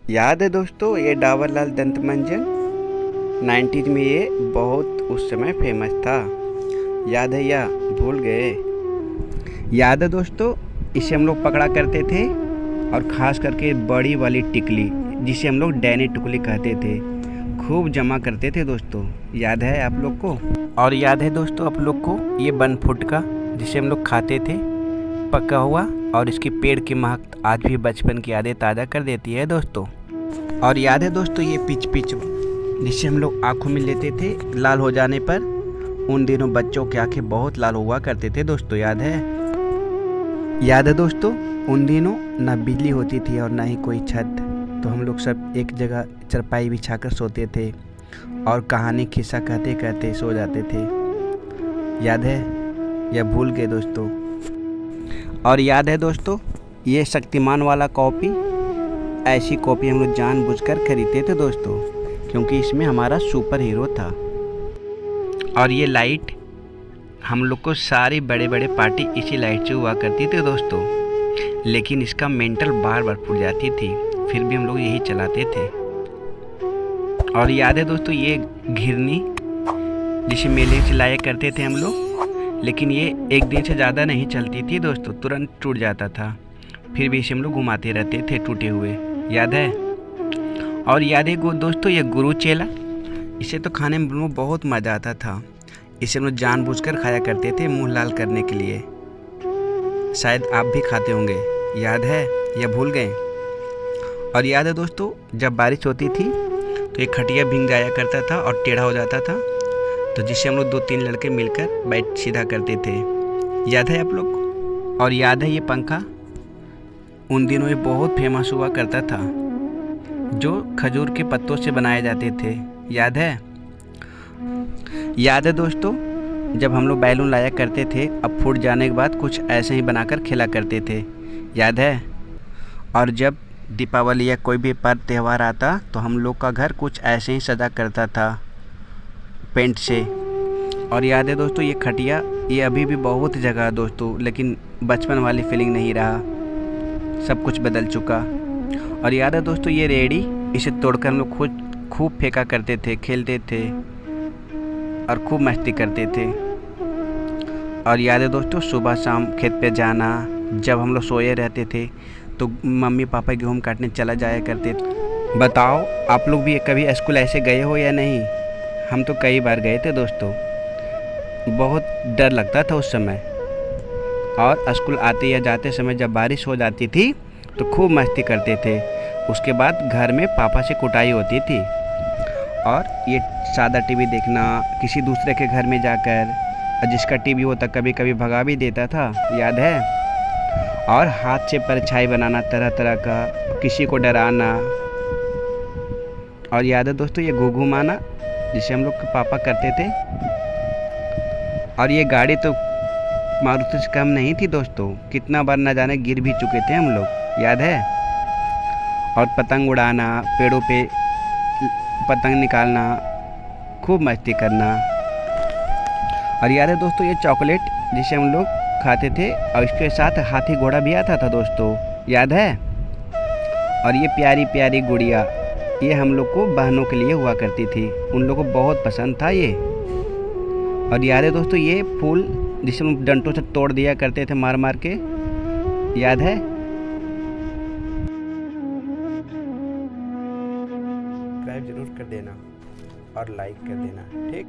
याद है दोस्तों ये डाबर लाल दंत मंजन 90s में ये बहुत उस समय फेमस था। याद है या भूल गए? याद है दोस्तों इसे हम लोग पकड़ा करते थे और ख़ास करके बड़ी वाली टिकली जिसे हम लोग डैनी टिकली कहते थे, खूब जमा करते थे दोस्तों। याद है आप लोग को? और याद है दोस्तों आप लोग को ये 1 फुट का जिसे हम लोग खाते थे पका हुआ, और इसकी पेड़ की महक आज भी बचपन की यादें ताज़ा कर देती है दोस्तों। और याद है दोस्तों ये पिच पिच जिसे हम लोग आँखों में लेते थे लाल हो जाने पर, उन दिनों बच्चों की आंखें बहुत लाल हुआ करते थे दोस्तों। याद है? याद है दोस्तों उन दिनों ना बिजली होती थी और ना ही कोई छत, तो हम लोग सब एक जगह चारपाई बिछाकर सोते थे और कहानी किस्सा कहते कहते सो जाते थे। याद है या भूल गए दोस्तों? और याद है दोस्तों ये शक्तिमान वाला कॉपी, ऐसी कॉपी हम लोग जानबूझकर खरीदते थे दोस्तों क्योंकि इसमें हमारा सुपर हीरो था। और ये लाइट हम लोग को सारी बड़े बड़े पार्टी इसी लाइट से हुआ करती थी दोस्तों, लेकिन इसका मेंटल बार बार फूट जाती थी, फिर भी हम लोग यही चलाते थे। और याद है दोस्तों ये घिरनी जिसे मेले से लाया करते थे हम लोग, लेकिन ये एक दिन से ज़्यादा नहीं चलती थी दोस्तों, तुरंत टूट जाता था, फिर भी इसे हम लोग घुमाते रहते थे टूटे हुए। याद है? और याद है दोस्तों ये गुरु चेला, इसे तो खाने में बहुत मज़ा आता था, इसे हम लोग जानबूझकर खाया करते थे मुंह लाल करने के लिए। शायद आप भी खाते होंगे। याद है या भूल गए? और याद है दोस्तों जब बारिश होती थी तो ये खटिया भीग जाया करता था और टेढ़ा हो जाता था, तो जिससे हम लोग 2-3 लड़के मिलकर बैठ सीधा करते थे। याद है आप लोग? और याद है ये पंखा, उन दिनों ये बहुत फेमस हुआ करता था, जो खजूर के पत्तों से बनाए जाते थे। याद है? याद है दोस्तों जब हम लोग बैलून लाया करते थे, अब फूट जाने के बाद कुछ ऐसे ही बनाकर खेला करते थे। याद है? और जब दीपावली या कोई भी पर्व त्यौहार आता तो हम लोग का घर कुछ ऐसे ही सजा करता था पेंट से। और याद है दोस्तों ये खटिया, ये अभी भी बहुत जगह है दोस्तों, लेकिन बचपन वाली फीलिंग नहीं रहा, सब कुछ बदल चुका। और याद है दोस्तों ये रेडी, इसे तोड़कर हम लोग खुद खूब फेंका करते थे, खेलते थे और खूब मस्ती करते थे। और याद है दोस्तों सुबह शाम खेत पे जाना, जब हम लोग सोए रहते थे तो मम्मी पापा गेहूँ काटने चला जाया करते थे। बताओ आप लोग भी कभी स्कूल ऐसे गए हो या नहीं? हम तो कई बार गए थे दोस्तों, बहुत डर लगता था उस समय। और स्कूल आते या जाते समय जब बारिश हो जाती थी तो खूब मस्ती करते थे, उसके बाद घर में पापा से कुटाई होती थी। और ये सादा टीवी देखना, किसी दूसरे के घर में जाकर, जिसका टीवी होता कभी कभी भगा भी देता था। याद है? और हाथ से परछाई बनाना तरह तरह का, किसी को डराना। और याद है दोस्तों ये घूघू माना जिसे हम लोग के पापा करते थे। और ये गाड़ी तो मारुति से कम नहीं थी दोस्तों, कितना बार न जाने गिर भी चुके थे हम लोग। याद है? और पतंग उड़ाना, पेड़ों पे पतंग निकालना, खूब मस्ती करना। और याद है दोस्तों ये चॉकलेट जिसे हम लोग खाते थे और इसके साथ हाथी घोड़ा भी आता था दोस्तों। याद है? और ये प्यारी प्यारी गुड़िया, ये हम लोग को बहनों के लिए हुआ करती थी, उन लोगों को बहुत पसंद था ये। और याद है दोस्तों ये फूल जिसे हम डंटों से तोड़ दिया करते थे मार मार के। याद है? सब्सक्राइब जरूर कर देना और लाइक कर देना, ठीक?